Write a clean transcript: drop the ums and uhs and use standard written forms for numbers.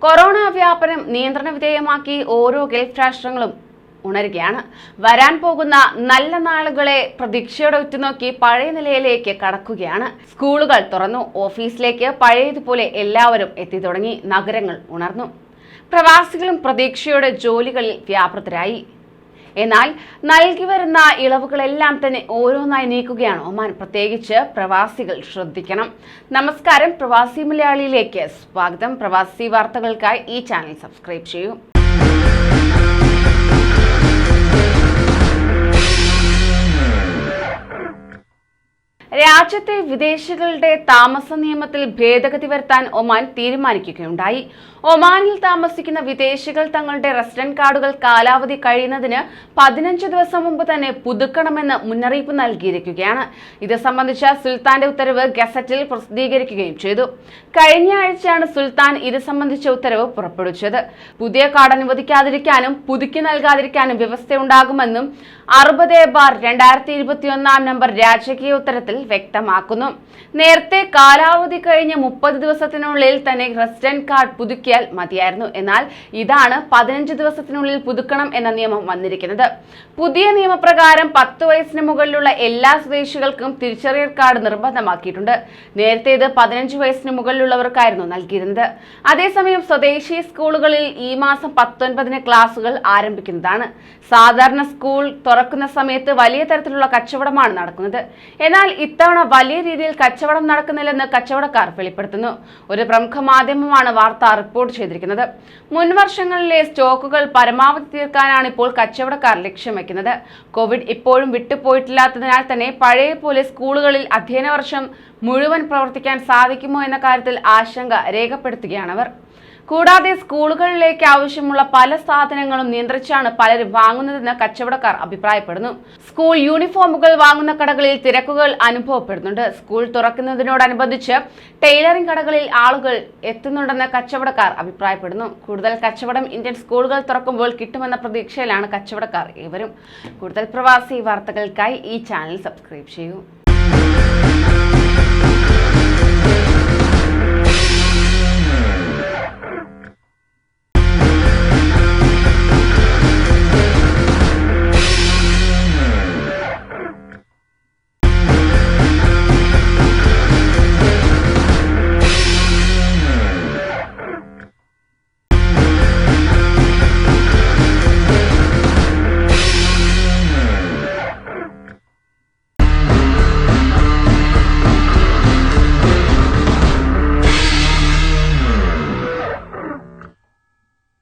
Corona വ്യാപനം നിയന്ത്രണ വിധേയമാക്കി ഓരോ ഗൾഫ് രാഷ്ട്രങ്ങളും ഉണരുകയാണ്. വരാൻ പോകുന്ന നല്ല നാളുകളെ പ്രതീക്ഷയോടെ ഉറ്റുനോക്കി പഴയ നിലയിലേക്ക് കടക്കുകയാണ്. സ്കൂളുകൾ തുറന്നു, ഓഫീസിലേക്ക് പഴയതുപോലെ എല്ലാവരും എത്തി തുടങ്ങി, നഗരങ്ങൾ ഉണർന്നു. പ്രവാസികളും പ്രതീക്ഷയോടെ ജോലികളിൽ വ്യാപൃതരായി. എന്നാൽ നൽകി വരുന്ന ഇളവുകളെല്ലാം തന്നെ ഓരോന്നായി നീക്കുകയാണ് ഒമാൻ. പ്രത്യേകിച്ച് പ്രവാസികൾ ശ്രദ്ധിക്കണം. നമസ്കാരം, പ്രവാസി മലയാളിയിലേക്ക് സ്വാഗതം. പ്രവാസി വാർത്തകൾക്കായി ഈ ചാനൽ സബ്സ്ക്രൈബ് ചെയ്യൂ. രാജ്യത്തെ വിദേശികളുടെ താമസ നിയമത്തിൽ ഭേദഗതി വരുത്താൻ ഒമാൻ തീരുമാനിക്കുകയുണ്ടായി. ഒമാനിൽ താമസിക്കുന്ന വിദേശികൾ തങ്ങളുടെ റെസിഡന്റ് കാർഡുകൾ കാലാവധി കഴിയുന്നതിന് 15 ദിവസം മുമ്പ് തന്നെ പുതുക്കണമെന്ന് മുന്നറിയിപ്പ് നൽകിയിരിക്കുകയാണ്. ഇത് സംബന്ധിച്ച സുൽത്താന്റെ ഉത്തരവ് ഗസറ്റിൽ പ്രസിദ്ധീകരിക്കുകയും ചെയ്തു. കഴിഞ്ഞ ആഴ്ചയാണ് സുൽത്താൻ ഇത് സംബന്ധിച്ച ഉത്തരവ് പുറപ്പെടുവിച്ചത്. പുതിയ കാർഡ് അനുവദിക്കാതിരിക്കാനും പുതുക്കി നൽകാതിരിക്കാനും വ്യവസ്ഥയുണ്ടാകുമെന്നും 60/2021 നമ്പർ രാജകീയ ഉത്തരത്തിൽ വ്യക്തമാക്കുന്നു. നേരത്തെ കാലാവധി കഴിഞ്ഞ് 30 ദിവസത്തിനുള്ളിൽ തന്നെ റെസിഡന്റ് കാർഡ് പുതുക്കിയാൽ മതിയായിരുന്നു. എന്നാൽ ഇതാണ് 15 ദിവസത്തിനുള്ളിൽ പുതുക്കണം എന്ന നിയമം വന്നിരിക്കുന്നത്. പുതിയ നിയമപ്രകാരം 10 വയസ്സിന് മുകളിലുള്ള എല്ലാ സ്വദേശികൾക്കും തിരിച്ചറിയൽ കാർഡ് നിർബന്ധമാക്കിയിട്ടുണ്ട്. നേരത്തെ ഇത് 15 വയസ്സിന് മുകളിലുള്ളവർക്കായിരുന്നു നൽകിയിരുന്നത്. അതേസമയം സ്വദേശി സ്കൂളുകളിൽ ഈ മാസം 19-ന് ക്ലാസുകൾ ആരംഭിക്കുന്നതാണ്. സാധാരണ സ്കൂൾ തുറക്കുന്ന സമയത്ത് വലിയ തരത്തിലുള്ള കച്ചവടമാണ് നടക്കുന്നത്. എന്നാൽ ഇത്തവണ വലിയ രീതിയിൽ കച്ചവടം നടക്കുന്നില്ലെന്ന് കച്ചവടക്കാർ വെളിപ്പെടുത്തുന്നു. ഒരു പ്രമുഖ മാധ്യമമാണ് വാർത്ത റിപ്പോർട്ട് ചെയ്തിരിക്കുന്നത്. മുൻ വർഷങ്ങളിലെ സ്റ്റോക്കുകൾ പരമാവധി തീർക്കാനാണ് ഇപ്പോൾ കച്ചവടക്കാർ ലക്ഷ്യം വെക്കുന്നത്. കോവിഡ് ഇപ്പോഴും വിട്ടുപോയിട്ടില്ലാത്തതിനാൽ തന്നെ പഴയ പോലെ സ്കൂളുകളിൽ അധ്യയന വർഷം മുഴുവൻ പ്രവർത്തിക്കാൻ സാധിക്കുമോ എന്ന കാര്യത്തിൽ ആശങ്ക രേഖപ്പെടുത്തുകയാണവർ. കൂടാതെ സ്കൂളുകളിലേക്ക് ആവശ്യമുള്ള പല സാധനങ്ങളും നിയന്ത്രിച്ചാണ് പലരും വാങ്ങുന്നതെന്ന് കച്ചവടക്കാർ അഭിപ്രായപ്പെടുന്നു. സ്കൂൾ യൂണിഫോമുകൾ വാങ്ങുന്ന കടകളിൽ തിരക്കുകൾ അനുഭവപ്പെടുന്നുണ്ട്. സ്കൂൾ തുറക്കുന്നതിനോടനുബന്ധിച്ച് ടൈലറിംഗ് കടകളിൽ ആളുകൾ എത്തുന്നുണ്ടെന്ന് കച്ചവടക്കാർ അഭിപ്രായപ്പെടുന്നു. കൂടുതൽ കച്ചവടം ഇന്ത്യൻ സ്കൂളുകൾ തുറക്കുമ്പോൾ കിട്ടുമെന്ന പ്രതീക്ഷയിലാണ് കച്ചവടക്കാർ ഏവരും. കൂടുതൽ പ്രവാസി വാർത്തകൾക്കായി ഈ ചാനൽ സബ്സ്ക്രൈബ് ചെയ്യൂ.